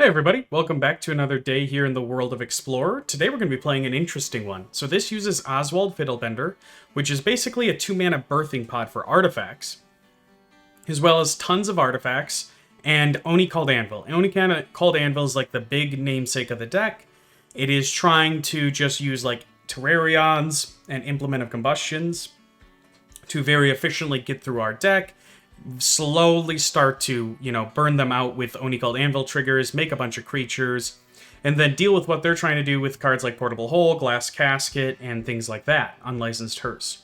Hey everybody, welcome back to another day here in the world of Explorer. Today we're going to be playing an interesting one. So this uses Oswald Fiddlebender, which is basically a 2-mana birthing pod for artifacts, as well as tons of artifacts, and Oni-Cult Anvil. Oni-Cult Anvil is like the big namesake of the deck. It is trying to just use like Terrarions and Implement of Combustions to very efficiently get through our deck, slowly start to, burn them out with Oni-Cult Anvil triggers, make a bunch of creatures, and then deal with what they're trying to do with cards like Portable Hole, Glass Casket, and things like that, Unlicensed Hearse.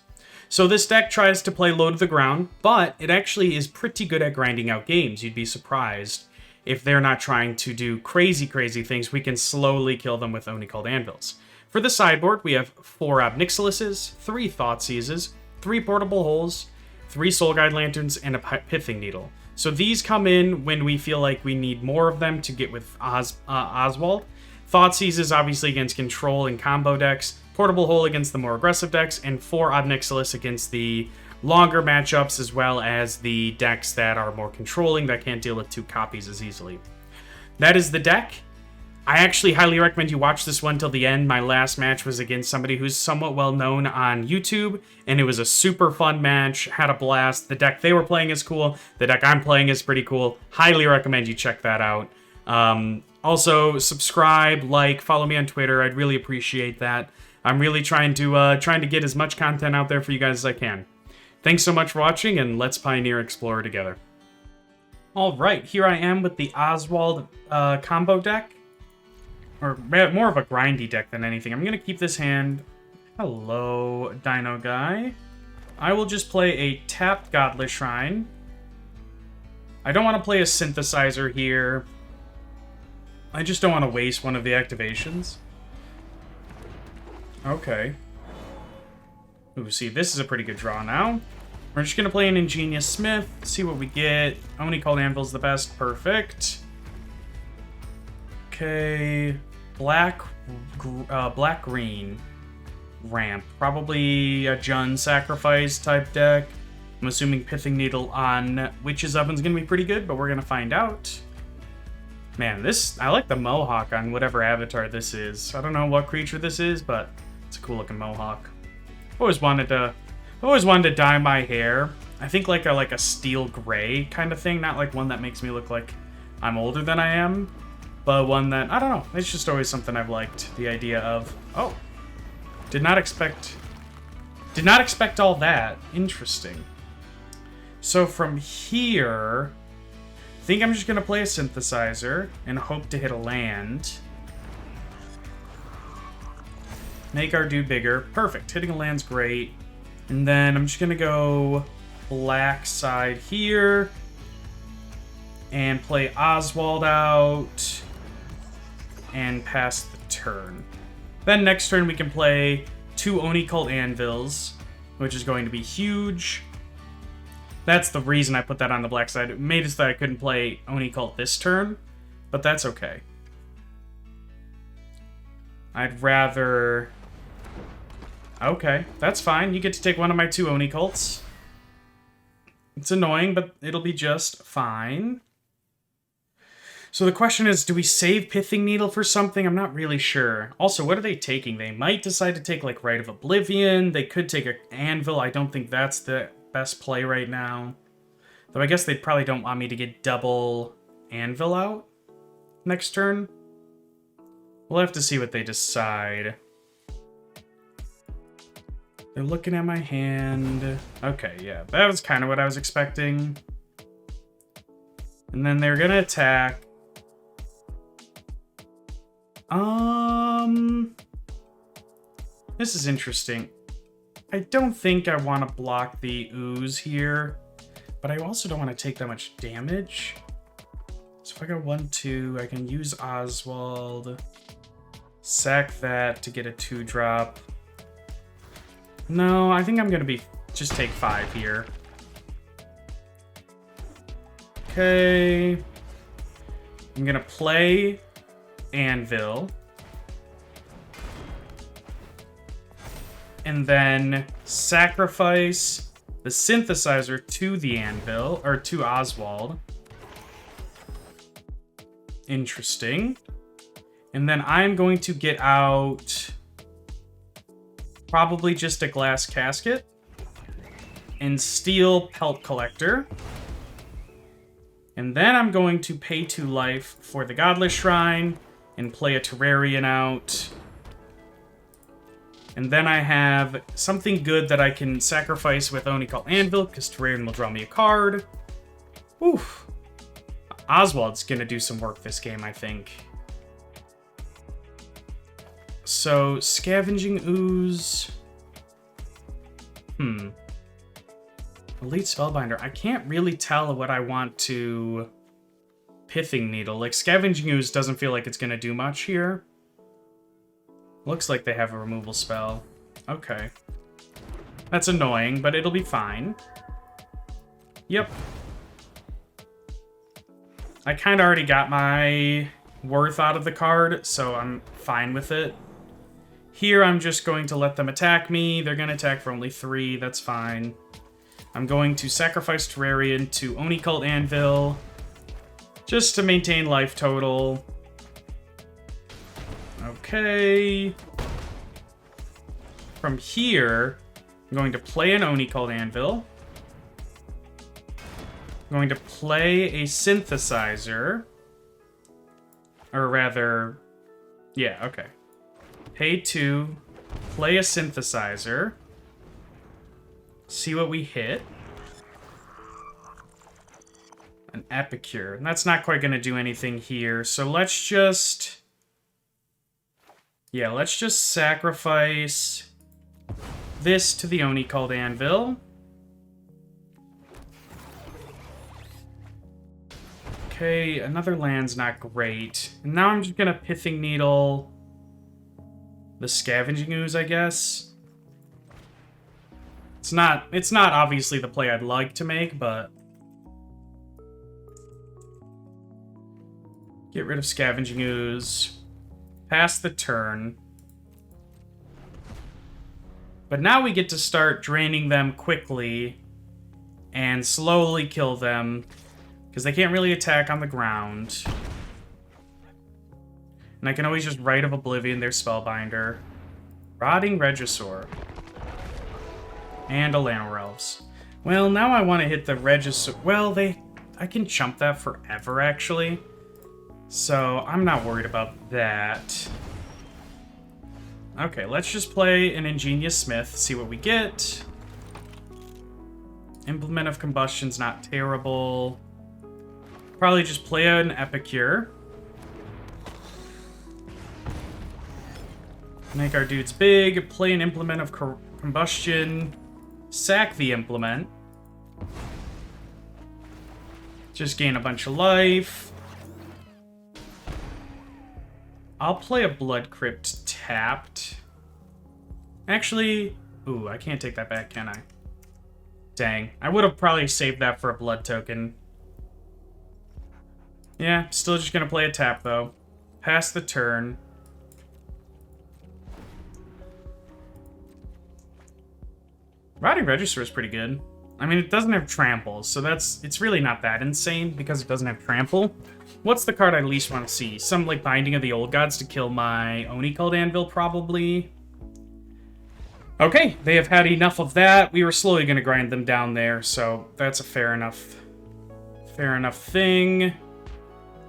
So this deck tries to play low to the ground, but it actually is pretty good at grinding out games. You'd be surprised if they're not trying to do crazy things. We can slowly kill them with Oni-Cult Anvils. For the sideboard, we have 4 Ob Nixiluses, 3 Thoughtseizes, 3 Portable Holes, 3 Soul Guide Lanterns, and a Pithing Needle. So these come in when we feel like we need more of them to get with Oswald. Thoughtseize is obviously against control and combo decks, Portable Hole against the more aggressive decks, and 4 Ob Nixilus against the longer matchups, as well as the decks that are more controlling, that can't deal with 2 copies as easily. That is the deck. I actually highly recommend you watch this one till the end. My last match was against somebody who's somewhat well known on YouTube, and it was a super fun match, had a blast. The deck they were playing is cool. The deck I'm playing is pretty cool. Highly recommend you check that out. Also, subscribe, like, follow me on Twitter. I'd really appreciate that. I'm really trying to get as much content out there for you guys as I can. Thanks so much for watching, and let's pioneer Explorer together. Alright, here I am with the Oswald combo deck. Or more of a grindy deck than anything. I'm going to keep this hand. Hello, Dino Guy. I will just play a tapped Godless Shrine. I don't want to play a Synthesizer here. I just don't want to waste one of the activations. Okay. Ooh, see, this is a pretty good draw now. We're just going to play an Ingenious Smith, see what we get. Oni-Cult Anvil's the best. Perfect. Okay, black-green ramp. Probably a Jund Sacrifice type deck. I'm assuming Pithing Needle on Witch's Oven's gonna be pretty good, but we're gonna find out. Man, I like the Mohawk on whatever avatar this is. I don't know what creature this is, but it's a cool looking Mohawk. Always wanted to dye my hair. I think like a steel gray kind of thing, not like one that makes me look like I'm older than I am. But one that, I don't know, it's just always something I've liked. The idea of, oh, did not expect all that. Interesting. So from here, I think I'm just going to play a Synthesizer and hope to hit a land. Make our dude bigger. Perfect. Hitting a land's great. And then I'm just going to go black side here and play Oswald out and pass the turn. Then next turn we can play 2 Oni-Cult Anvils, which is going to be huge. That's the reason I put that on the black side. It made it so that I couldn't play Oni-Cult this turn, but that's okay. I'd rather... Okay, that's fine. You get to take one of my 2 Oni-Cults. It's annoying, but it'll be just fine. So the question is, do we save Pithing Needle for something? I'm not really sure. Also, what are they taking? They might decide to take, like, Rite of Oblivion. They could take an Anvil. I don't think that's the best play right now. Though I guess they probably don't want me to get double Anvil out next turn. We'll have to see what they decide. They're looking at my hand. Okay, yeah, that was kind of what I was expecting. And then they're gonna attack. This is interesting. I don't think I want to block the ooze here, but I also don't want to take that much damage. So if I go 1-2, I can use Oswald, sack that to get a 2-drop. No, I think I'm gonna just take 5 here. Okay. I'm gonna play Anvil. And then sacrifice the Synthesizer to the Anvil, or to Oswald. Interesting. And then I'm going to get out probably just a glass casket and steel pelt collector. And then I'm going to pay 2 life for the Godless Shrine and play a Terrarian out. And then I have something good that I can sacrifice with Oni-Cult Anvil, because Terrarian will draw me a card. Oof. Oswald's gonna do some work this game, I think. So, Scavenging Ooze. Elite Spellbinder. I can't really tell what I want to Pithing Needle. Like, Scavenging Ooze doesn't feel like it's gonna do much here. Looks like they have a removal spell. Okay. That's annoying, but it'll be fine. Yep. I kind of already got my worth out of the card, so I'm fine with it. Here, I'm just going to let them attack me. They're going to attack for only 3. That's fine. I'm going to sacrifice Terrarian to Oni-Cult Anvil, just to maintain life total. Okay. From here, I'm going to play an Oni-Cult Anvil. I'm going to play a synthesizer. Or rather, yeah, okay. Pay 2, play a synthesizer. See what we hit. An Epicure. And that's not quite going to do anything here. So let's just... yeah, let's just sacrifice this to the Oni-Cult Anvil. Okay, another land's not great. And now I'm just gonna Pithing Needle the Scavenging Ooze, I guess. It's not obviously the play I'd like to make, but... get rid of Scavenging Ooze. Pass the turn. But now we get to start draining them quickly and slowly kill them, because they can't really attack on the ground. And I can always just Rite of Oblivion their Spellbinder. Rotting Regisaur. And a Llanowar Elves. Well, now I want to hit the Regisaur. Well, I can chump that forever, actually. So, I'm not worried about that. Okay, let's just play an Ingenious Smith, see what we get. Implement of Combustion's not terrible. Probably just play an Epicure. Make our dudes big, play an Implement of Combustion, sack the Implement. Just gain a bunch of life. I'll play a Blood Crypt tapped. Actually, ooh, I can't take that back, can I? Dang, I would have probably saved that for a blood token. Yeah, still just gonna play a tap, though. Pass the turn. Rotting Regisaur is pretty good. I mean, it doesn't have trample, so it's really not that insane because it doesn't have trample. What's the card I least want to see? Some, like, Binding of the Old Gods to kill my Oni-Cult Anvil, probably. Okay, they have had enough of that. We were slowly going to grind them down there, so that's a fair enough thing.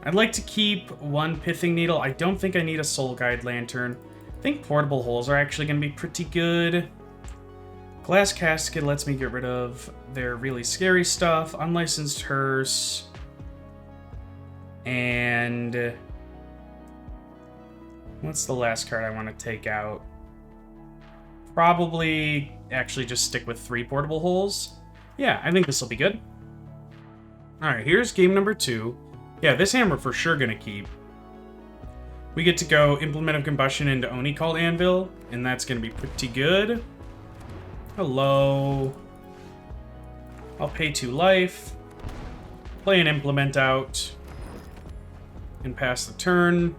I'd like to keep one Pithing Needle. I don't think I need a Soul Guide Lantern. I think Portable Holes are actually going to be pretty good. Glass Casket lets me get rid of their really scary stuff. Unlicensed Hearse. And... what's the last card I want to take out? Probably actually just stick with 3 Portable Holes. Yeah, I think this will be good. Alright, here's game number 2. Yeah, this hand we're for sure going to keep. We get to go Implement of Combustion into Oni-Cult Anvil, and that's going to be pretty good. Hello. I'll pay 2 life. Play an Implement out. And pass the turn.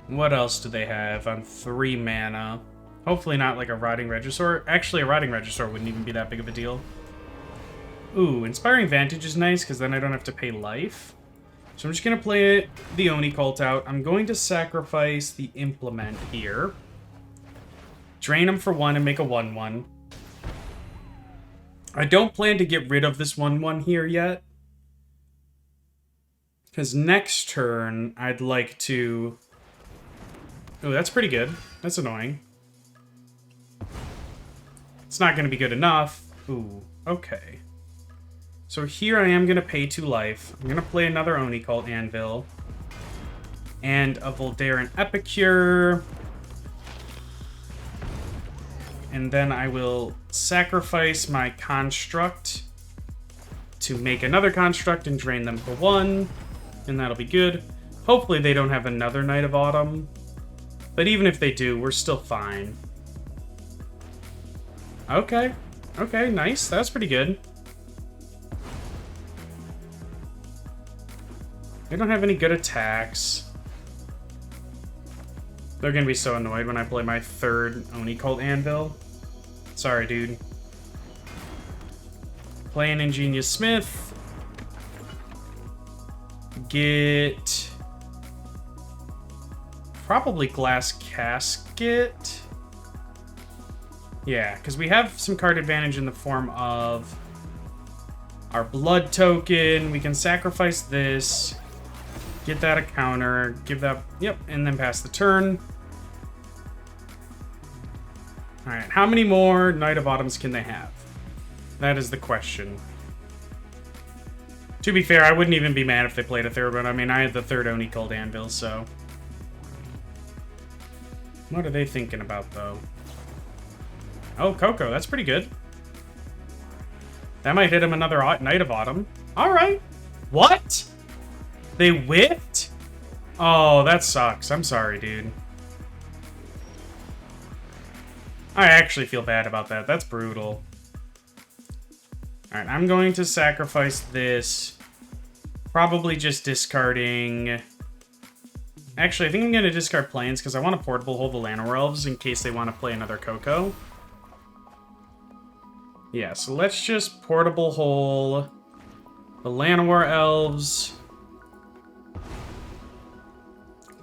What else do they have on 3 mana? Hopefully not like a Rotting Regisaur. Actually, a Rotting Regisaur wouldn't even be that big of a deal. Ooh, Inspiring Vantage is nice, because then I don't have to pay life. So I'm just going to play the Oni-Cult out. I'm going to sacrifice the Implement here. Drain them for 1 and make a 1/1. I don't plan to get rid of this 1/1 here yet. Because next turn, I'd like to... Oh, that's pretty good. That's annoying. It's not going to be good enough. Ooh, okay. So here I am going to pay 2 life. I'm going to play another Oni-Cult Anvil. And a Voldaren Epicure. And then I will sacrifice my Construct to make another Construct and drain them for 1. And that'll be good. Hopefully they don't have another Night of Autumn. But even if they do, we're still fine. Okay. Okay, nice. That's pretty good. They don't have any good attacks. They're gonna be so annoyed when I play my 3rd Oni-Cult Anvil. Sorry, dude. Play an Ingenious Smith. Get... probably Glass Casket. Yeah, because we have some card advantage in the form of our Blood Token. We can sacrifice this. Get that a counter. Give that... Yep, and then pass the turn. Alright, how many more Night of Autumns can they have? That is the question. To be fair, I wouldn't even be mad if they played a 3rd one. I mean, I had the 3rd Oni-Cult Anvil, so... What are they thinking about, though? Oh, Coco, that's pretty good. That might hit him another Night of Autumn. Alright. What? They whiffed? Oh, that sucks. I'm sorry, dude. I actually feel bad about that. That's brutal. Alright, I'm going to sacrifice this. Probably just discarding... Actually, I think I'm going to discard Plains because I want to Portable Hold the Llanowar Elves in case they want to play another Coco. Yeah, so let's just Portable Hole the Llanowar Elves.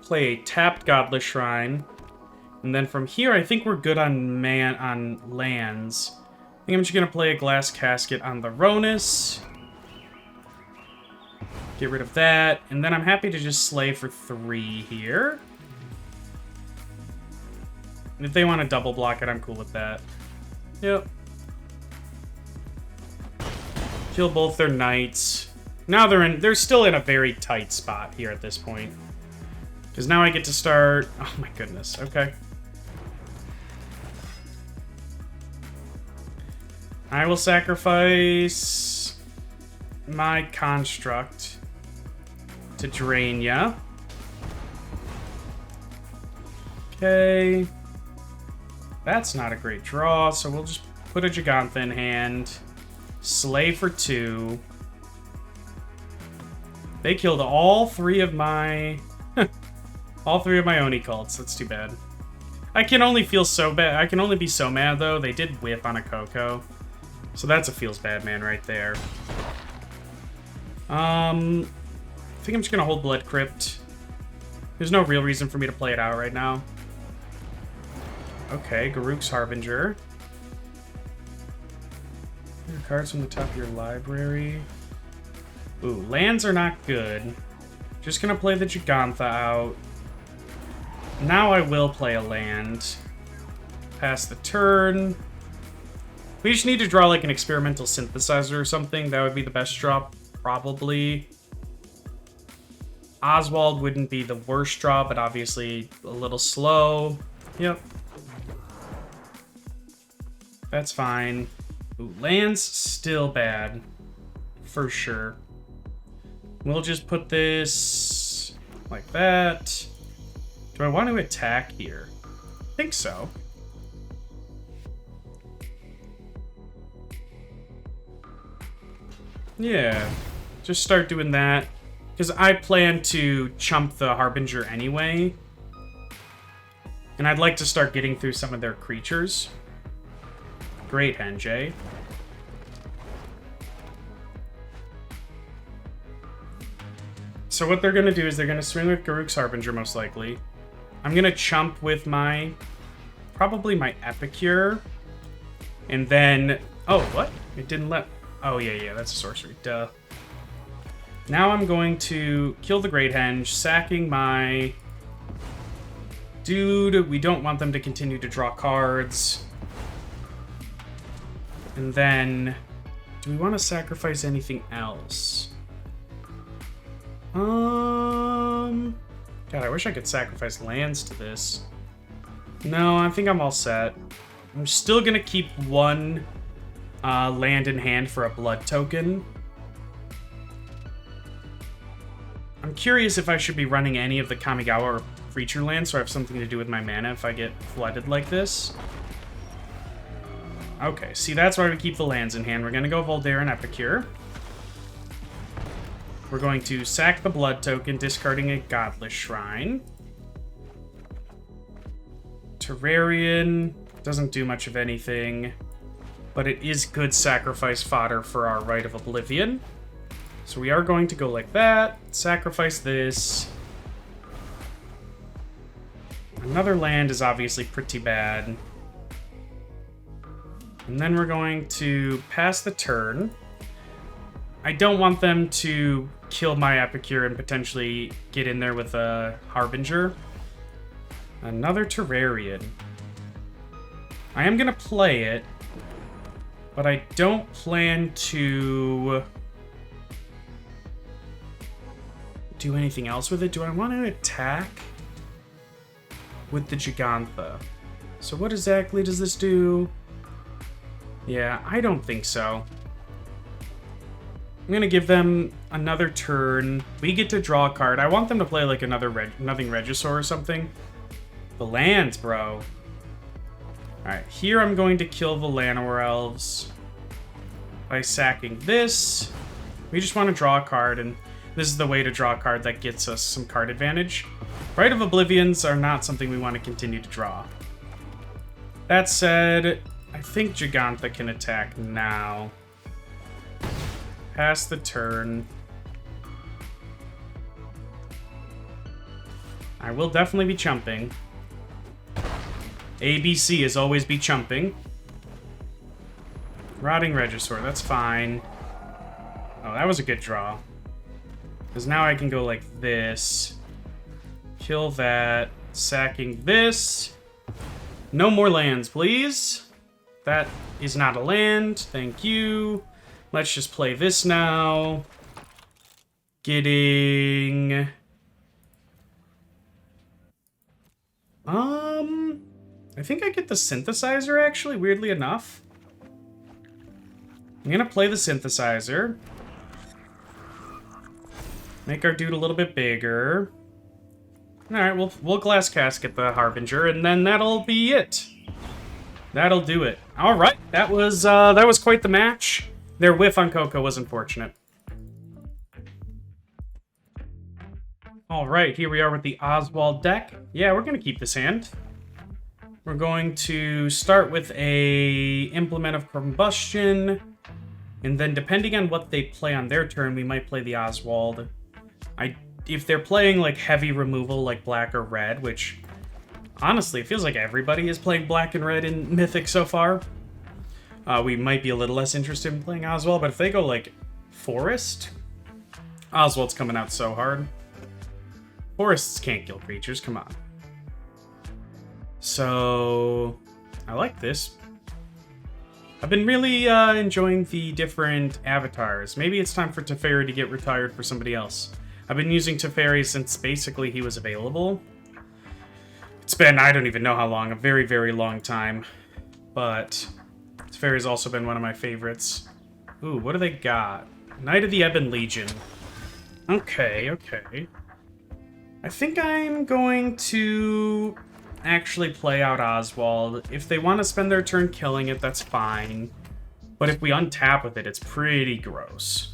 Play a tapped Godless Shrine. And then from here, I think we're good on lands. I think I'm just going to play a Glass Casket on the Ronus. Get rid of that. And then I'm happy to just slay for 3 here. And if they want to double block it, I'm cool with that. Yep. Kill both their knights. Now they're still in a very tight spot here at this point. Because now I get to start... Oh my goodness, okay. I will sacrifice my Construct to drain ya. Okay. That's not a great draw, so we'll just put a Gigantha in hand. Slay for 2. They killed all 3 of my... all 3 of my Oni-Cults. That's too bad. I can only feel so bad. I can only be so mad, though. They did whiff on a Coco. So that's a feels bad man right there. I think I'm just going to hold Blood Crypt. There's no real reason for me to play it out right now. Okay, Garruk's Harbinger. Your cards from the top of your library. Ooh, lands are not good. Just gonna play the Gigantha out. Now I will play a land. Pass the turn. We just need to draw like an experimental synthesizer or something. That would be the best draw, probably. Oswald wouldn't be the worst draw, but obviously a little slow. Yep. That's fine. Ooh, lands still bad. For sure. We'll just put this like that. Do I want to attack here? I think so. Yeah. Just start doing that. Because I plan to chump the Harbinger anyway. And I'd like to start getting through some of their creatures. Great, Henjay. So what they're going to do is they're going to swing with Garruk's Harbinger, most likely. I'm going to chump with my... probably my Epicure. And then... oh, what? It didn't let... oh, yeah, that's a sorcery. Duh. Now I'm going to kill the Great Henge, sacking my... dude, we don't want them to continue to draw cards. And then... do we want to sacrifice anything else? God, I wish I could sacrifice lands to this. No, I think I'm all set. I'm still gonna keep one land in hand for a blood token. I'm curious if I should be running any of the Kamigawa or creature lands so I have something to do with my mana if I get flooded like this. Okay, see, that's why we keep the lands in hand. We're gonna go Voldaire and Epicure. We're going to sack the blood token, discarding a Godless Shrine. Terrarion doesn't do much of anything, but it is good sacrifice fodder for our Rite of Oblivion. So we are going to go like that, sacrifice this. Another land is obviously pretty bad. And then we're going to pass the turn. I don't want them to kill my Epicure and potentially get in there with a Harbinger. Another Terrarion. I am going to play it, but I don't plan to do anything else with it. Do I want to attack with the Gigantha? So what exactly does this do? Yeah, I don't think so. I'm gonna give them another turn. We get to draw a card. I want them to play like another Nothing Regisaur or something. The lands, bro. Alright, here I'm going to kill the Llanowar Elves by sacking this. We just want to draw a card, and this is the way to draw a card that gets us some card advantage. Rite of Oblivions are not something we want to continue to draw. That said, I think Gigantha can attack now. Pass the turn. I will definitely be chumping. ABC is always be chumping. Rotting Regisaur, that's fine. Oh, that was a good draw. Because now I can go like this. Kill that. Sacking this. No more lands, please. That is not a land. Thank you. Let's just play this now. Getting... I think I get the Synthesizer, actually, weirdly enough. I'm gonna play the Synthesizer. Make our dude a little bit bigger. Alright, we'll Glass Casket the Harbinger, and then that'll be it. That'll do it. Alright, that was quite the match. Their whiff on Coco was unfortunate. Alright, here we are with the Oswald deck. Yeah, we're gonna keep this hand. We're going to start with a Implement of Combustion, and then depending on what they play on their turn, we might play the Oswald. If they're playing like heavy removal like black or red, which honestly, it feels like everybody is playing black and red in Mythic so far. We might be a little less interested in playing Oswald, but if they go like Forest, Oswald's coming out so hard. Forests can't kill creatures, come on. So, I like this. I've been really enjoying the different avatars. Maybe it's time for Teferi to get retired for somebody else. I've been using Teferi since basically he was available. It's been, I don't even know how long, a very, very long time. But Teferi's also been one of my favorites. Ooh, what do they got? Knight of the Ebon Legion. Okay, okay. I think I'm going to actually play out Oswald. If they want to spend their turn killing it, that's fine. But if we untap with it, it's pretty gross.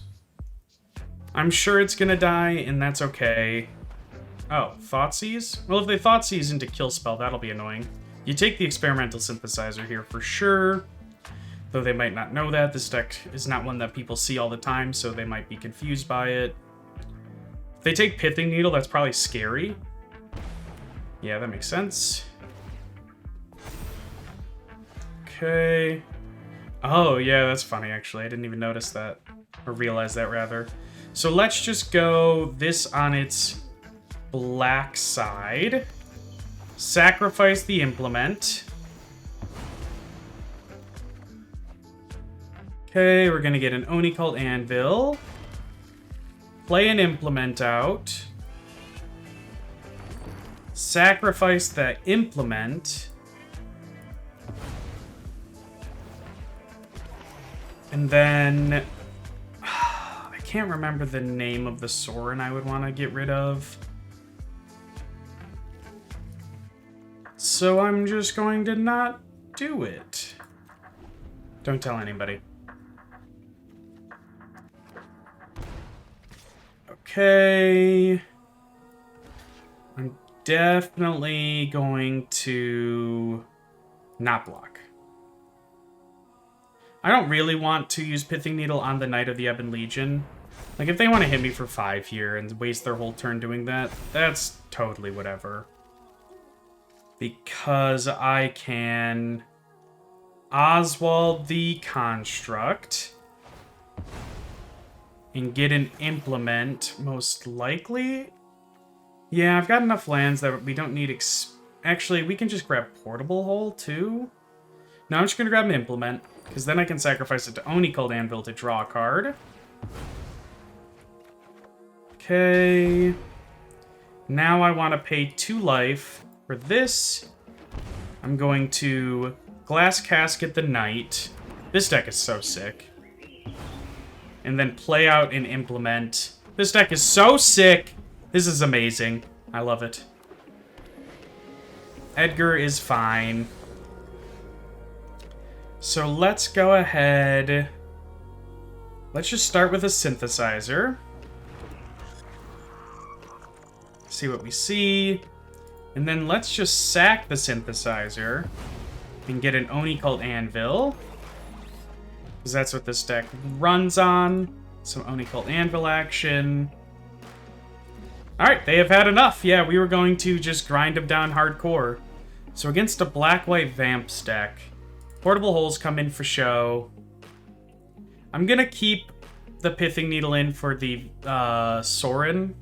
I'm sure it's gonna die, and that's okay. Oh, Thoughtseize? Well, if they Thoughtseize into Kill Spell, that'll be annoying. You take the Experimental Synthesizer here for sure. Though they might not know that. This deck is not one that people see all the time, so they might be confused by it. If they take Pithing Needle, that's probably scary. Yeah, that makes sense. Okay. Oh, yeah, that's funny, actually. I didn't even notice that. Or realize that, rather. So let's just go this on its black side. Sacrifice the implement. Okay, we're gonna get an Oni-Cult Anvil. Play an implement out. Sacrifice the implement. And then... I can't remember the name of the Sorin I would want to get rid of. So I'm just going to not do it. Don't tell anybody. Okay. I'm definitely going to not block. I don't really want to use Pithing Needle on the Knight of the Ebon Legion. Like, if they want to hit me for 5 here and waste their whole turn doing that, that's totally whatever. Because I can Oswald the Construct and get an implement, most likely. Yeah, I've got enough lands that we don't need... Actually, we can just grab Portable Hole, too. No, I'm just going to grab an implement, because then I can sacrifice it to Oni-Cult Anvil to draw a card. Okay. Now I want to pay 2 life. For this, I'm going to Glass Casket the Knight. This deck is so sick. And then play out an implement. This deck is so sick! This is amazing. I love it. Edgar is fine. So let's go ahead. Let's just start with a synthesizer. See what we see. And then let's just sack the synthesizer and get an Oni-Cult Anvil. Because that's what this deck runs on. Some Oni-Cult Anvil action. Alright, they have had enough. Yeah, we were going to just grind them down hardcore. So against a black-white Vamps deck, Portable Holes come in for show. I'm going to keep the Pithing Needle in for the Sorin.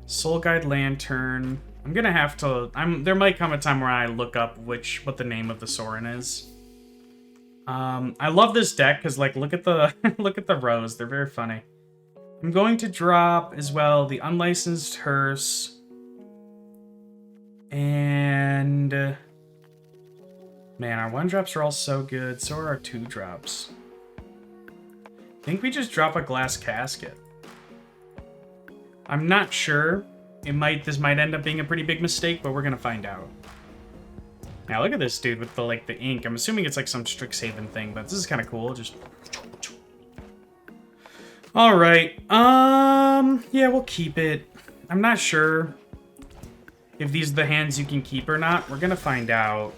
Soul Guide Lantern. I'm gonna have to... there might come a time where I look up what the name of the Sorin is. I love this deck because, like, look at the look at the rows. They're very funny. I'm going to drop as well the Unlicensed Hearse. And man, our 1-drops are all so good. So are our 2-drops. I think we just drop a Glass Casket. I'm not sure. This might end up being a pretty big mistake, but we're gonna find out. Now look at this dude with the ink. I'm assuming it's like some Strixhaven thing, but this is kind of cool. Just all right. Yeah, we'll keep it. I'm not sure if these are the hands you can keep or not. We're gonna find out.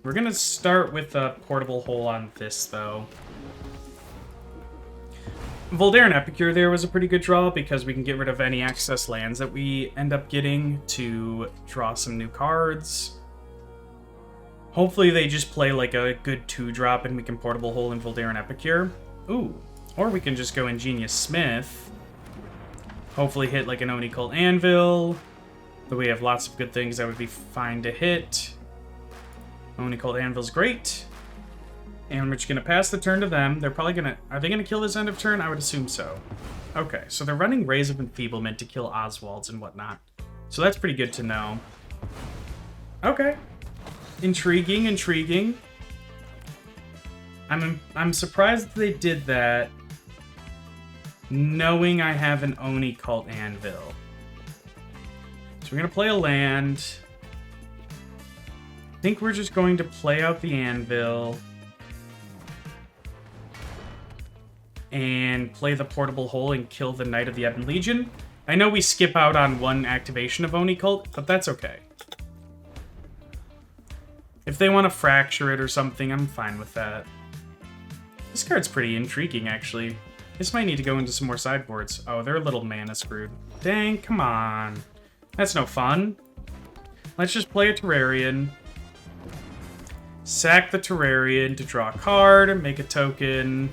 We're gonna start with a Portable Hole on this though. Voldaren Epicure there was a pretty good draw because we can get rid of any excess lands that we end up getting to draw some new cards. Hopefully they just play like a good 2-drop and we can Portable Hole in Voldaren Epicure. Ooh. Or we can just go Ingenious Smith. Hopefully hit like an Oni-Cult Anvil. But we have lots of good things that would be fine to hit. Oni-Cult Anvil's great. And we're just going to pass the turn to them. They're probably going to... Are they going to kill this end of turn? I would assume so. Okay, so they're running Rays of Enfeeblement to kill Oswalds and whatnot. So that's pretty good to know. Okay. Intriguing, intriguing. I'm surprised that they did that, knowing I have an Oni-Cult Anvil. So we're going to play a land. I think we're just going to play out the Anvil. And play the Portable Hole and kill the Knight of the Ebon Legion. I know we skip out on one activation of Oni-Cult, but that's okay. If they want to fracture it or something, I'm fine with that. This card's pretty intriguing, actually. This might need to go into some more sideboards. Oh, they're a little mana screwed. Dang, come on. That's no fun. Let's just play a Terrarian. Sack the Terrarian to draw a card, make a token.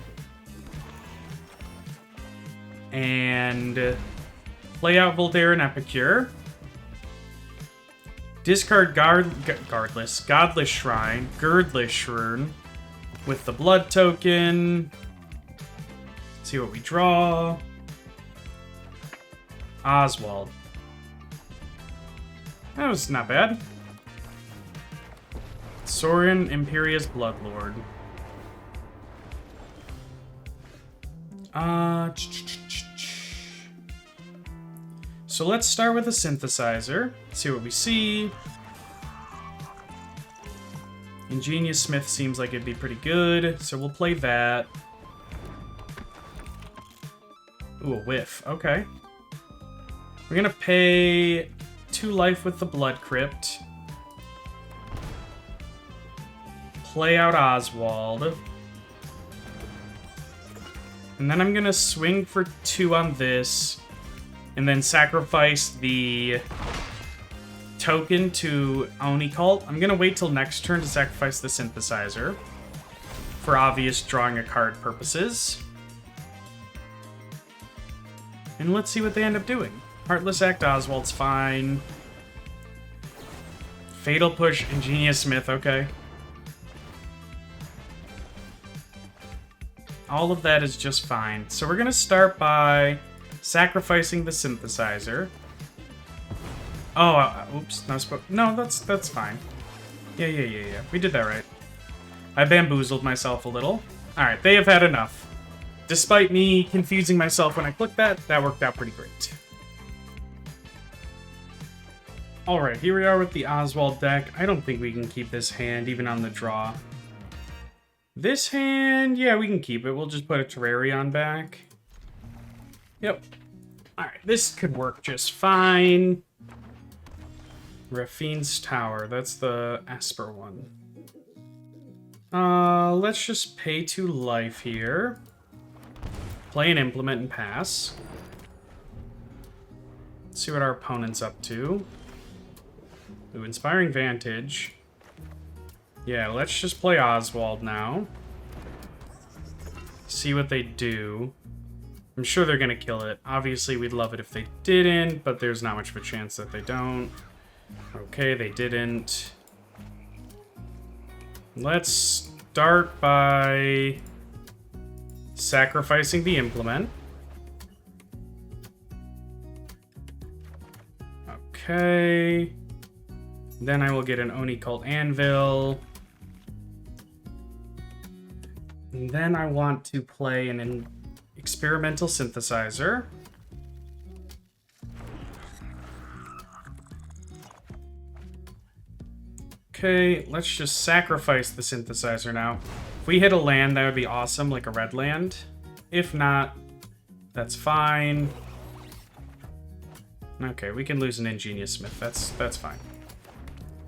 And play out Voldaren Epicure. Discard Godless Shrine, Girdless Shrine with the blood token. See what we draw. Oswald. That was not bad. Saurian Imperious Bloodlord. So let's start with a synthesizer. See what we see. Ingenious Smith seems like it'd be pretty good, so we'll play that. Ooh, a whiff. Okay. We're gonna pay 2 life with the Blood Crypt. Play out Oswald. And then I'm gonna swing for 2 on this. And then sacrifice the token to Oni-Cult. I'm gonna wait till next turn to sacrifice the synthesizer. For obvious drawing a card purposes. And let's see what they end up doing. Heartless Act Oswald's fine. Fatal Push Ingenious Smith, okay. All of that is just fine. So we're gonna start by sacrificing the synthesizer. Oh, oops. No, that's fine. Yeah. We did that right. I bamboozled myself a little. Alright, they have had enough. Despite me confusing myself when I clicked that worked out pretty great. Alright, here we are with the Oswald deck. I don't think we can keep this hand even on the draw. This hand, yeah, we can keep it. We'll just put a Terrarion back. Yep. Alright, this could work just fine. Raffine's Tower, that's the Esper one. Let's just pay 2 life here. Play an Implement and pass. Let's see what our opponent's up to. Ooh, Inspiring Vantage. Yeah, let's just play Oswald now. See what they do. I'm sure they're gonna kill it. Obviously, we'd love it if they didn't, but there's not much of a chance that they don't. Okay, they didn't. Let's start by sacrificing the Implement. Okay. Then I will get an Oni-Cult Anvil. And then I want to play an experimental synthesizer. Okay, let's just sacrifice the synthesizer now. If we hit a land, that would be awesome, like a red land. If not, that's fine. Okay, we can lose an Ingenious Smith. That's fine.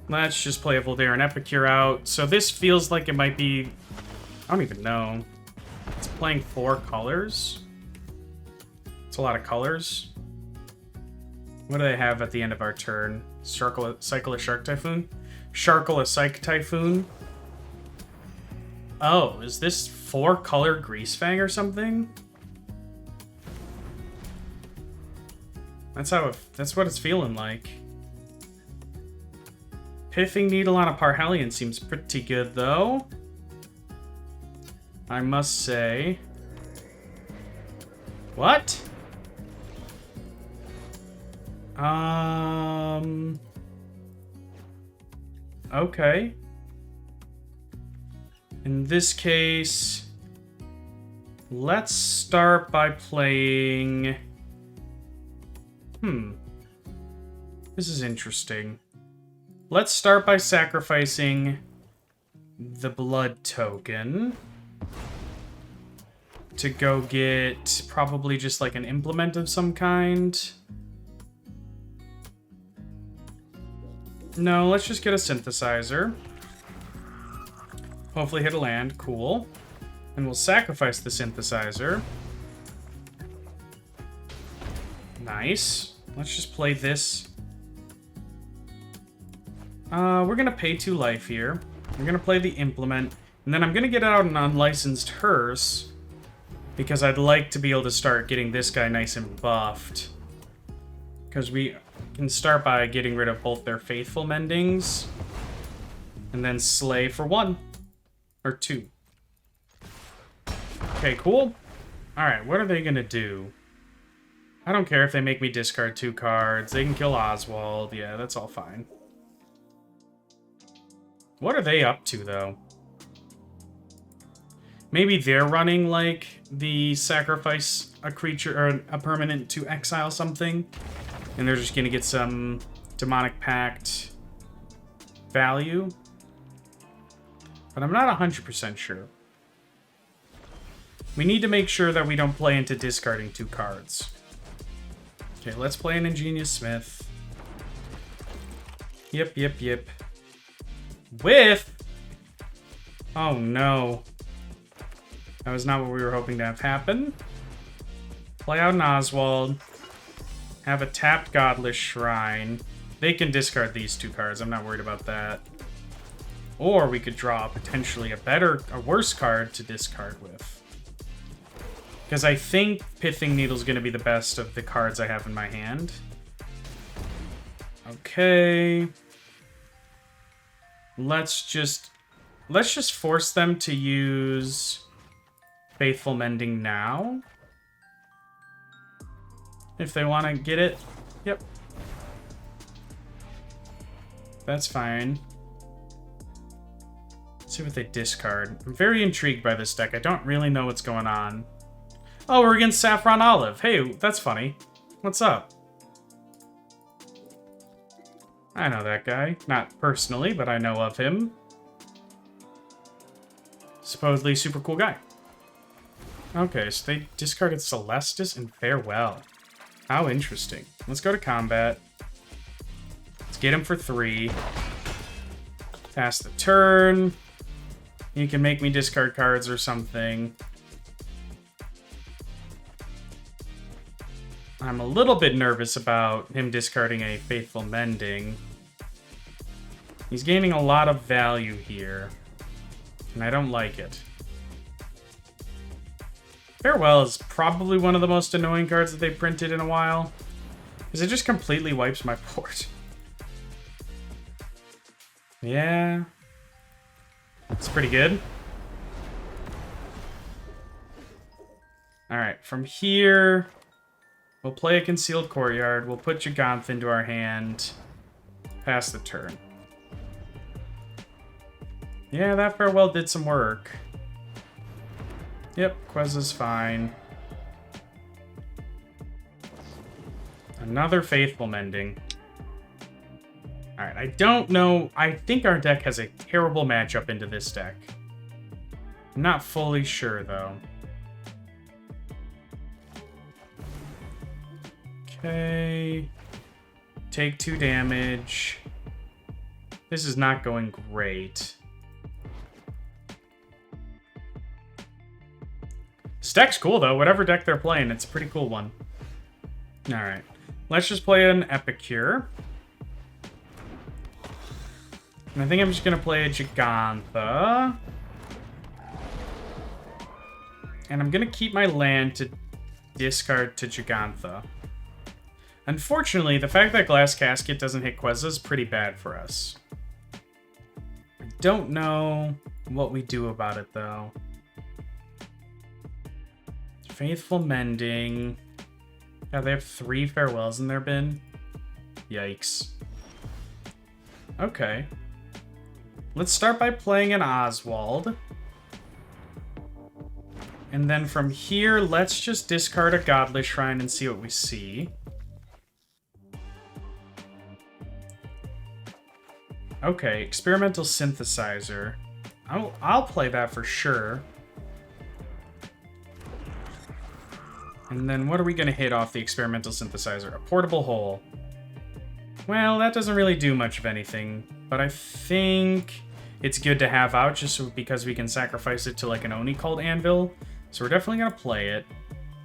Let's just play a Voldaren Epicure out. So this feels like it might be... I don't even know. It's playing 4 colors. It's a lot of colors. What do they have at the end of our turn? Cycle a Shark Typhoon? Sharkle a Psych Typhoon? Oh, is this 4-color Greasefang or something? That's what it's feeling like. Pithing Needle on a Parhelion seems pretty good, though. I must say. What? Okay. In this case, let's start by playing... This is interesting. Let's start by sacrificing the blood token to go get probably just like an implement of some kind. No, let's just get a synthesizer. Hopefully hit a land. Cool. And we'll sacrifice the synthesizer. Nice. Let's just play this. We're gonna pay 2 life here. We're gonna play the Implement. And then I'm gonna get out an Unlicensed Hearse. Because I'd like to be able to start getting this guy nice and buffed. Because we can start by getting rid of both their Faithful Mendings. And then Slay for 1. Or 2. Okay, cool. Alright, what are they gonna do? I don't care if they make me discard 2 cards. They can kill Oswald. Yeah, that's all fine. What are they up to, though? Maybe they're running, like, the sacrifice a creature or a permanent to exile something. And they're just gonna get some Demonic Pact value. But I'm not 100% sure. We need to make sure that we don't play into discarding 2 cards. Okay, let's play an Ingenious Smith. Yep. With... Oh, no. That was not what we were hoping to have happen. Play out an Oswald. Have a tapped Godless Shrine. They can discard these 2 cards. I'm not worried about that. Or we could draw potentially a worse card to discard with. Because I think Pithing Needle's going to be the best of the cards I have in my hand. Okay. Let's just force them to use Faithful Mending now. If they want to get it. Yep. That's fine. Let's see what they discard. I'm very intrigued by this deck. I don't really know what's going on. Oh, we're against Saffron Olive. Hey, that's funny. What's up? I know that guy. Not personally, but I know of him. Supposedly super cool guy. Okay, so they discarded Celestis and Farewell. How interesting. Let's go to combat. Let's get him for 3. Pass the turn. You can make me discard cards or something. I'm a little bit nervous about him discarding a Faithful Mending. He's gaining a lot of value here, and I don't like it. Farewell is probably one of the most annoying cards that they've printed in a while, because it just completely wipes my board. Yeah. It's pretty good. Alright, from here... We'll play a Concealed Courtyard. We'll put Jagantha into our hand. Pass the turn. Yeah, that Farewell did some work. Yep, Quezza's fine. Another Faithful Mending. Alright, I don't know. I think our deck has a terrible matchup into this deck. I'm not fully sure, though. Okay. Take 2 damage. This is not going great. This deck's cool, though. Whatever deck they're playing, it's a pretty cool one. Alright. Let's just play an Epicure. And I think I'm just going to play a Jagantha. And I'm going to keep my land to discard to Jagantha. Unfortunately, the fact that Glass Casket doesn't hit Quezza is pretty bad for us. I don't know what we do about it, though. Faithful Mending. Yeah, they have 3 Farewells in their bin. Yikes. Okay. Let's start by playing an Oswald. And then from here, let's just discard a Godless Shrine and see what we see. Okay, Experimental Synthesizer. I'll play that for sure. And then what are we going to hit off the Experimental Synthesizer? A Portable Hole. Well, that doesn't really do much of anything, but I think it's good to have out just because we can sacrifice it to like an Oni-Cult Anvil. So we're definitely going to play it.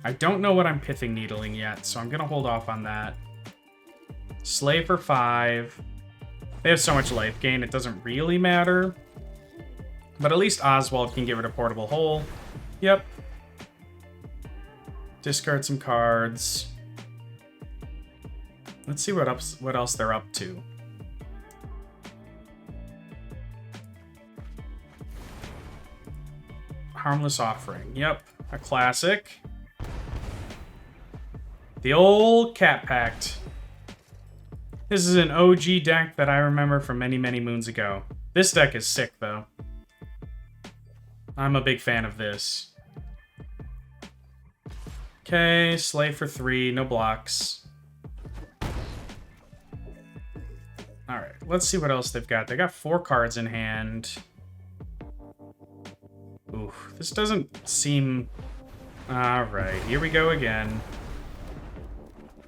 I don't know what I'm pithing needling yet, so I'm gonna hold off on that. Slay for 5. They have so much life gain, it doesn't really matter. But at least Oswald can get rid of Portable Hole. Yep. Discard some cards. Let's see what else they're up to. Harmless Offering. Yep, a classic. The old Cat Pact. This is an OG deck that I remember from many, many moons ago. This deck is sick, though. I'm a big fan of this. Okay, Slay for 3, no blocks. Alright, let's see what else they've got. They got 4 cards in hand. Ooh, this doesn't seem... Alright, here we go again.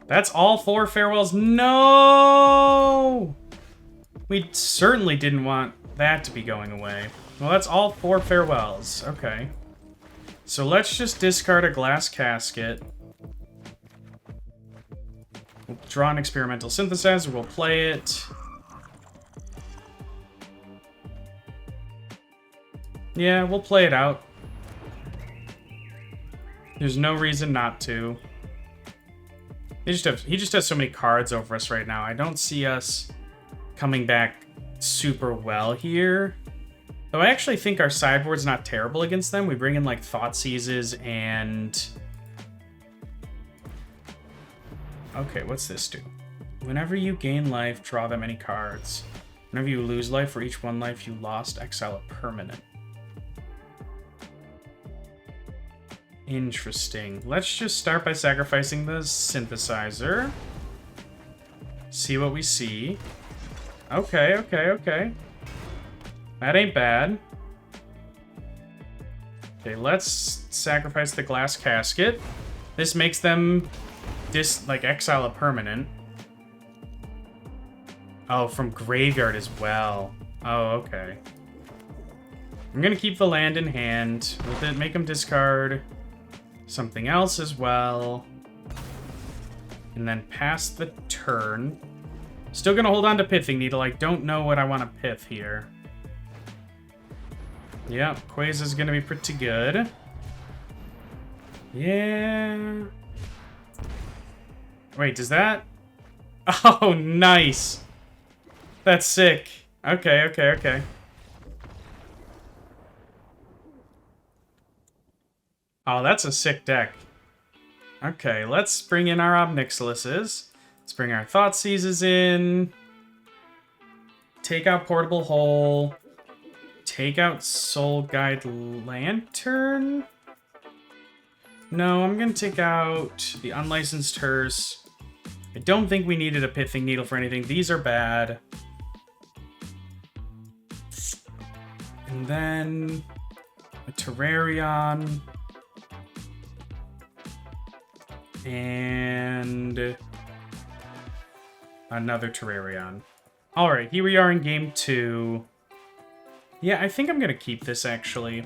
That's all 4 farewells. No! We certainly didn't want that to be going away. Well, that's all 4 farewells. Okay. So let's just discard a glass casket. We'll draw an experimental synthesizer. We'll play it. Yeah, we'll play it out. There's no reason not to. He just has so many cards over us right now. I don't see us coming back super well here. Though I actually think our sideboard's not terrible against them. We bring in like Thoughtseizes and... Okay, what's this do? Whenever you gain life, draw that many cards. Whenever you lose life, for each 1 life you lost, exile a permanent. Interesting. Let's just start by sacrificing the synthesizer. See what we see. Okay, okay, okay. That ain't bad. Okay, let's sacrifice the glass casket. This makes them exile a permanent. Oh, from graveyard as well. Oh, okay. I'm gonna keep the land in hand. With it, make them discard something else as well. And then pass the turn. Still gonna hold on to Pithing Needle. I don't know what I want to pith here. Yeah, Quaza's gonna be pretty good. Yeah. Wait, does that... Oh, nice. That's sick. Okay, okay, okay. Oh, that's a sick deck. Okay, let's bring in our Obnixiluses. Let's bring our Thoughtseizes in. Take out Portable Hole. Take out Soul Guide Lantern. No, I'm going to take out the Unlicensed Hearse. I don't think we needed a Pithing Needle for anything. These are bad. And then a Terrarion. And another Terrarion. Alright, here we are in game 2. Yeah, I think I'm going to keep this, actually.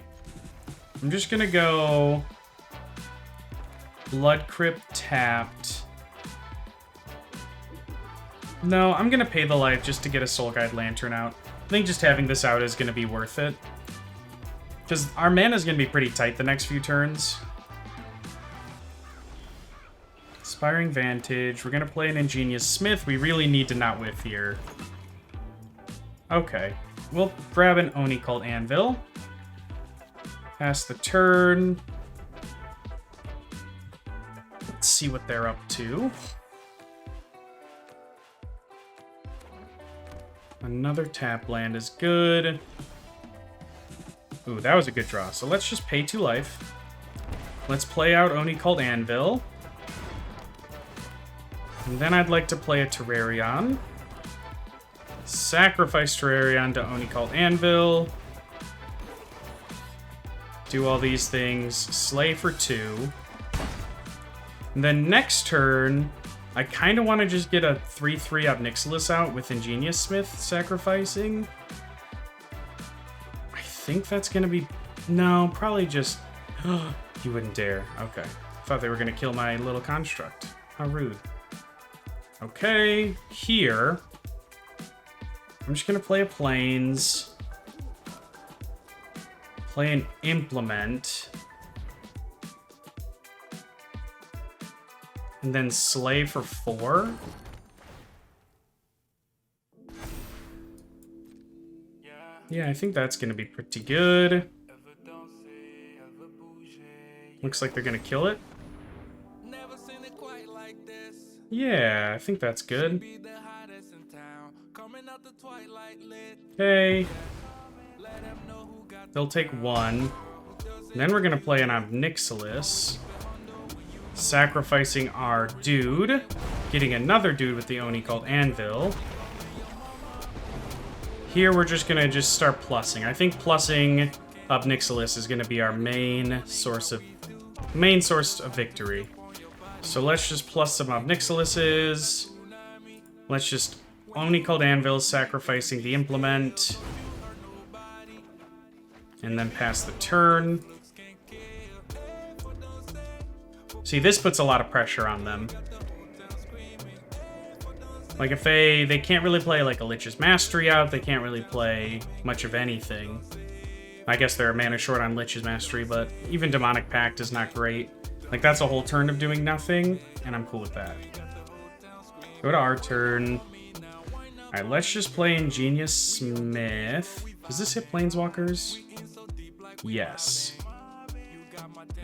I'm just going to go Blood Crypt tapped. No, I'm going to pay the life just to get a Soul Guide Lantern out. I think just having this out is going to be worth it. Because our mana is going to be pretty tight the next few turns. Inspiring Vantage. We're going to play an Ingenious Smith. We really need to not whiff here. Okay. We'll grab an Oni-Cult Anvil. Pass the turn. Let's see what they're up to. Another tap land is good. Ooh, that was a good draw. So let's just pay 2 life. Let's play out Oni-Cult Anvil. And then I'd like to play a Terrarion. Sacrifice Terrarion to Oni-Cult Anvil. Do all these things. Slay for 2. And then next turn, I kind of want to just get a 3/3 Obnixilis out with Ingenious Smith sacrificing. I think that's going to be... No, probably just... You wouldn't dare. Okay. Thought they were gonna kill my little construct. How rude. Okay, here. I'm just gonna play a plains. Play an implement. And then slay for 4. Yeah, I think that's gonna be pretty good. Looks like they're gonna kill it. Yeah, I think that's good. Okay. They'll take 1. And then we're gonna play an Obnixilis. Sacrificing our dude. Getting another dude with the Oni-Cult Anvil. Here we're just gonna start plussing. I think plussing Obnixilis is gonna be our main source of victory. So let's just plus some Obnixilises. Let's just Oni-Cult Anvil, sacrificing the implement. And then pass the turn. See, this puts a lot of pressure on them. Like, if they can't really play, like, a Lich's Mastery out, they can't really play much of anything. I guess they're mana short on Lich's Mastery, but even Demonic Pact is not great. Like, that's a whole turn of doing nothing, and I'm cool with that. Go to our turn. Alright, let's just play Ingenious Smith. Does this hit Planeswalkers? Yes.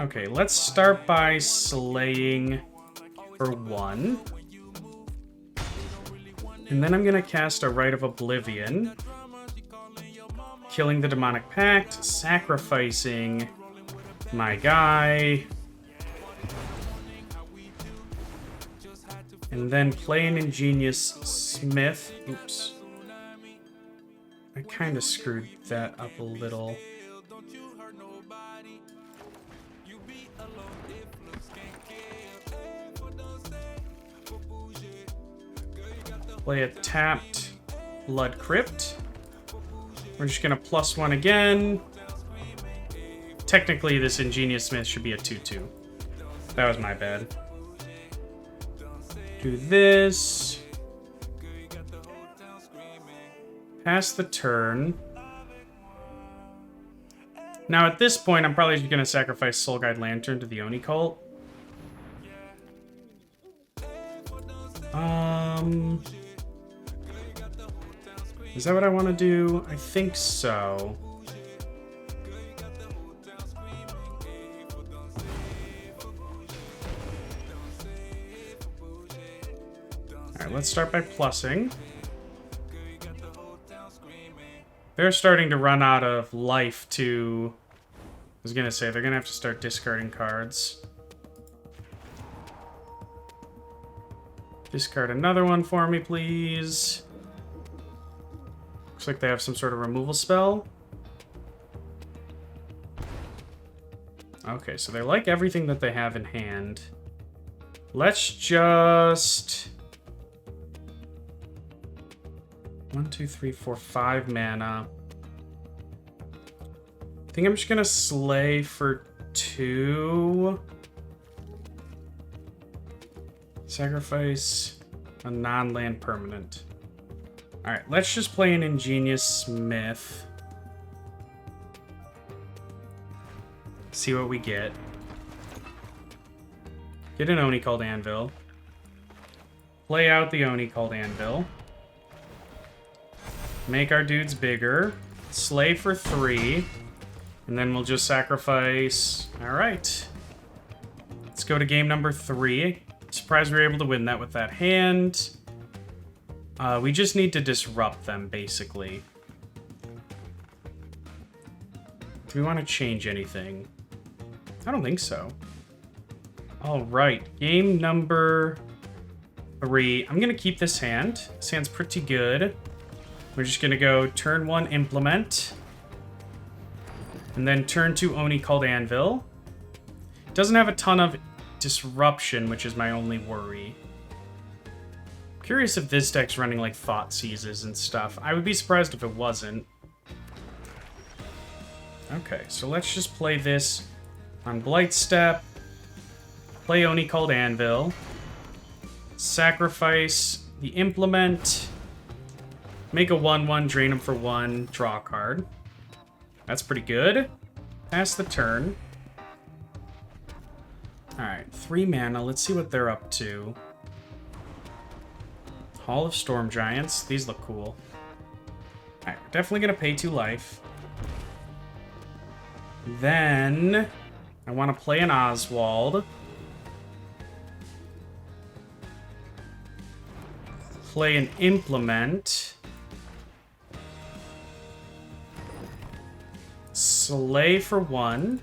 Okay, let's start by slaying for 1. And then I'm gonna cast a Rite of Oblivion. Killing the Demonic Pact, sacrificing my guy. And then play an Ingenious Smith. Oops. I kind of screwed that up a little. Play a tapped Blood Crypt. We're just gonna +1 again. Technically, this Ingenious Smith should be a 2/2. That was my bad. Do this. Pass the turn. Now, at this point, I'm probably just gonna sacrifice Soul Guide Lantern to the Oni-Cult. Is that what I want to do? I think so. Alright, let's start by plussing. They're starting to run out of life to... I was gonna say, they're gonna have to start discarding cards. Discard another one for me, please. Looks like they have some sort of removal spell. Okay, so they like everything that they have in hand. Let's just... 1, 2, 3, 4, 5 mana. I think I'm just gonna slay for 2. Sacrifice a non-land permanent. Alright, let's just play an Ingenious Smith. See what we get. Get an Oni-Cult Anvil. Play out the Oni-Cult Anvil. Make our dudes bigger. Slay for 3. And then we'll just sacrifice... Alright. Let's go to game number 3. Surprised we were able to win that with that hand. We just need to disrupt them, basically. Do we want to change anything? I don't think so. Alright, game number 3. I'm going to keep this hand. This hand's pretty good. We're just going to go turn 1 Implement. And then turn 2 Oni-Cult Anvil. Doesn't have a ton of disruption, which is my only worry. Curious if this deck's running like Thought Seizes and stuff. I would be surprised if it wasn't. Okay, so let's just play this on Blightstep. Play Oni-Cult Anvil. Sacrifice the implement. Make a 1/1, drain him for 1, draw a card. That's pretty good. Pass the turn. Alright, 3 mana. Let's see what they're up to. Hall of Storm Giants. These look cool. Alright, we're definitely going to pay 2 life. Then, I want to play an Oswald. Play an Implement. Slay for 1.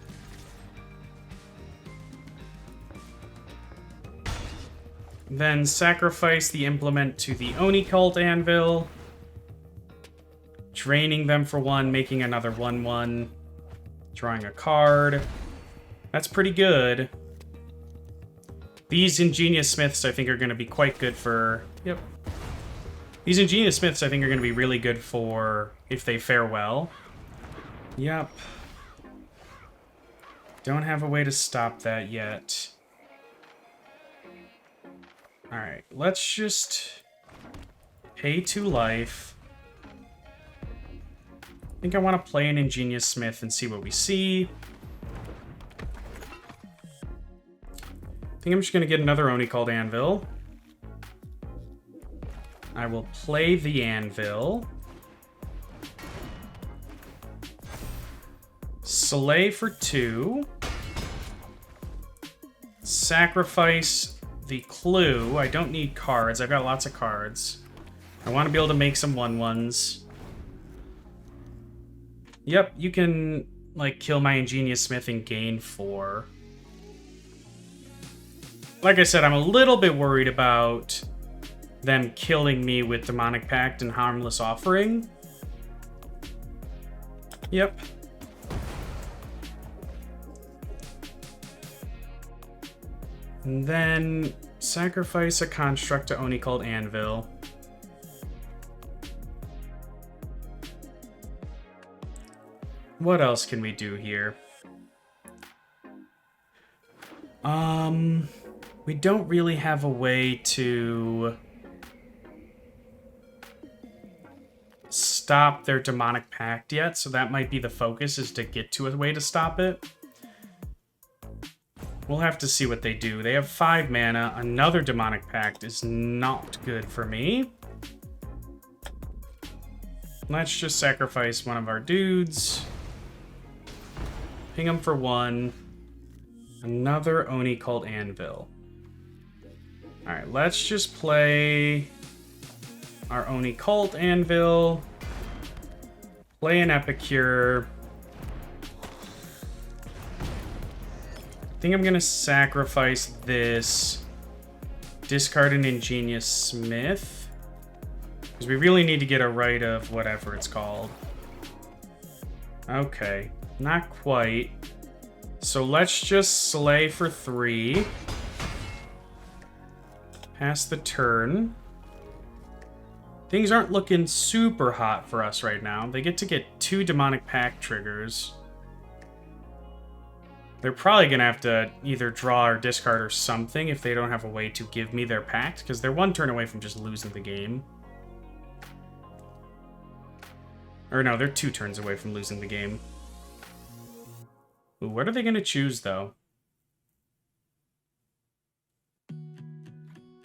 Then sacrifice the Implement to the Oni-Cult Anvil. Draining them for 1, making another 1/1. Drawing a card. That's pretty good. These Ingenious Smiths I think are going to be quite good for... Yep. These Ingenious Smiths I think are going to be really good for if they fare well. Yep. Don't have a way to stop that yet. Alright, let's just pay 2 life. I think I want to play an Ingenious Smith and see what we see. I think I'm just going to get another Oni-Cult Anvil. I will play the Anvil. Slay for 2. Sacrifice the Clue. I don't need cards. I've got lots of cards. I want to be able to make some 1/1s. Yep, you can, like, kill my Ingenious Smith and gain 4. Like I said, I'm a little bit worried about them killing me with Demonic Pact and Harmless Offering. Yep. And then sacrifice a construct to Oni-Cult Anvil. What else can we do here? We don't really have a way to stop their Demonic Pact yet, so that might be the focus, is to get to a way to stop it. We'll have to see what they do. They have 5 mana. Another Demonic Pact is not good for me. Let's just sacrifice one of our dudes. Ping him for 1. Another Oni-Cult Anvil. Alright, let's just play our Oni-Cult Anvil. Play an Epicure. I think I'm going to sacrifice this. Discard an Ingenious Smith. Because we really need to get a right of whatever it's called. Okay. Not quite. So let's just slay for 3. Pass the turn. Things aren't looking super hot for us right now. They get to get 2 Demonic Pact triggers. They're probably going to have to either draw or discard or something if they don't have a way to give me their pact, because they're 1 turn away from just losing the game. Or no, they're 2 turns away from losing the game. Ooh, what are they going to choose, though?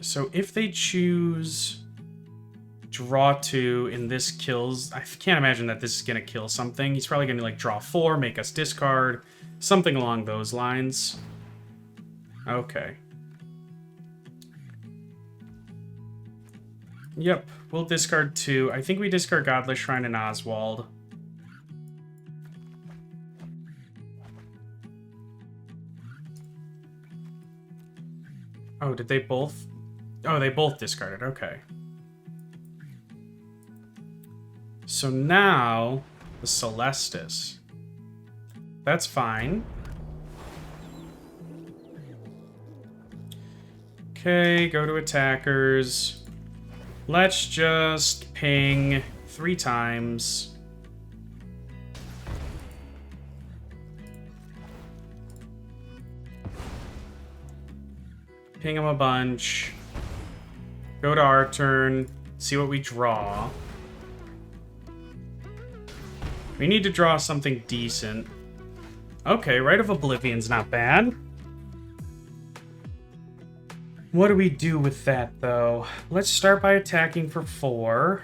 So if they choose draw 2 and this kills... I can't imagine that this is going to kill something. He's probably going to, like, draw 4, make us discard... Something along those lines. Okay. Yep, we'll discard 2. I think we discard Godless Shrine and Oswald. Oh, did they both? Oh, they both discarded. Okay. So now, the Celestis. That's fine. Okay, go to attackers. Let's just ping 3 times. Ping him a bunch. Go to our turn. See what we draw. We need to draw something decent. Okay, Rite of Oblivion's not bad. What do we do with that, though? Let's start by attacking for 4.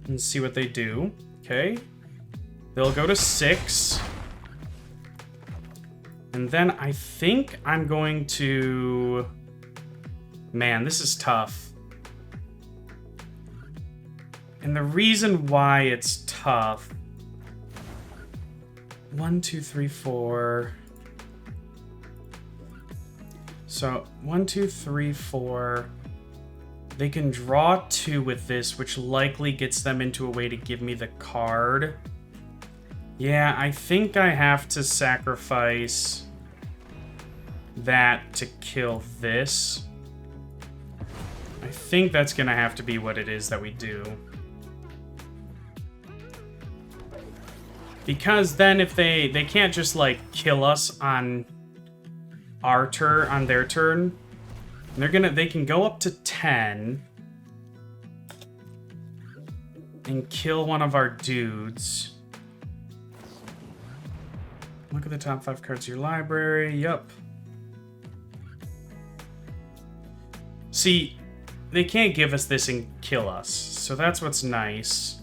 And see what they do. Okay. They'll go to 6. And then I think I'm going to... Man, this is tough. And the reason why it's tough... 1, 2, 3, 4... So, 1, 2, 3, 4... They can draw 2 with this, which likely gets them into a way to give me the card. Yeah, I think I have to sacrifice that to kill this. I think that's going to have to be what it is that we do. Because then if they can't just, like, kill us on our turn, on their turn. They can go up to 10 and kill one of our dudes. Look at the top 5 cards of your library. Yup. See, they can't give us this and kill us, so that's what's nice.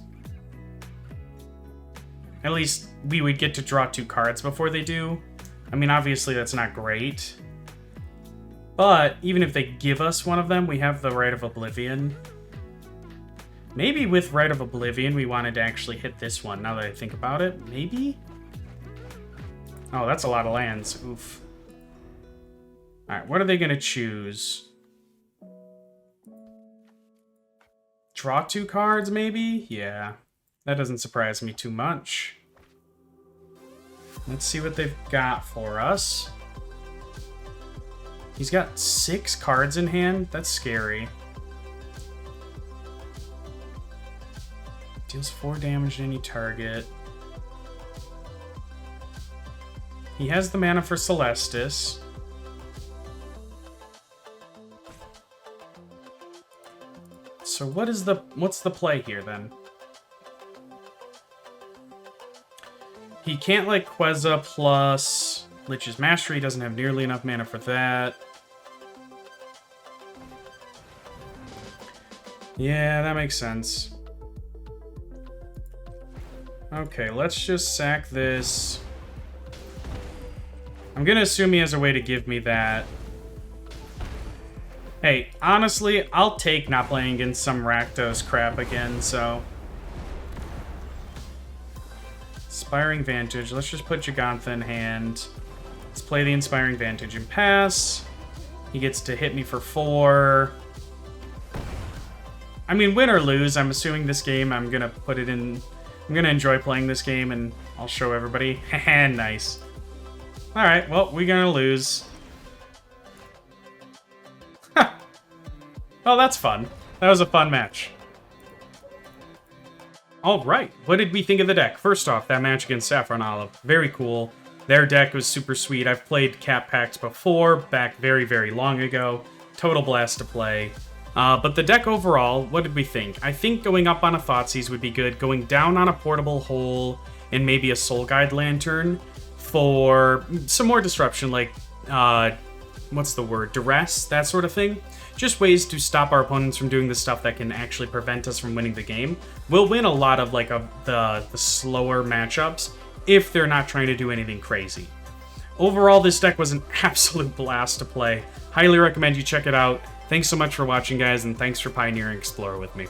At least we would get to draw 2 cards before they do. I mean, obviously that's not great. But even if they give us one of them, we have the Rite of Oblivion. Maybe with Rite of Oblivion, we wanted to actually hit this one, now that I think about it. Maybe? Oh, that's a lot of lands. Oof. Alright, what are they going to choose? Draw 2 cards, maybe? Yeah. That doesn't surprise me too much. Let's see what they've got for us. He's got 6 cards in hand. That's scary. Deals 4 damage to any target. He has the mana for Celestis. So what's the play here then? He can't like Queza plus Lich's Mastery, doesn't have nearly enough mana for that. Yeah, that makes sense. Okay, let's just sack this. I'm gonna assume he has a way to give me that. Hey, honestly, I'll take not playing against some Rakdos crap again, so... Inspiring Vantage. Let's just put Jegantha in hand. Let's play the Inspiring Vantage and pass. He gets to hit me for 4. I mean, win or lose, I'm assuming this game, I'm gonna put it in... I'm gonna enjoy playing this game, and I'll show everybody. Haha, nice. Alright, well, we're gonna lose. Oh, that's fun. That was a fun match. Alright, what did we think of the deck? First off, that match against Saffron Olive. Very cool. Their deck was super sweet. I've played Cap Packs before, back very, very long ago. Total blast to play. But the deck overall, what did we think? I think going up on a Thoughtseize would be good. Going down on a Portable Hole and maybe a Soul Guide Lantern for some more disruption, like, what's the word? Duress? That sort of thing. Just ways to stop our opponents from doing the stuff that can actually prevent us from winning the game. We'll win a lot of, like, the slower matchups if they're not trying to do anything crazy. Overall, this deck was an absolute blast to play. Highly recommend you check it out. Thanks so much for watching, guys, and thanks for pioneering Explorer with me.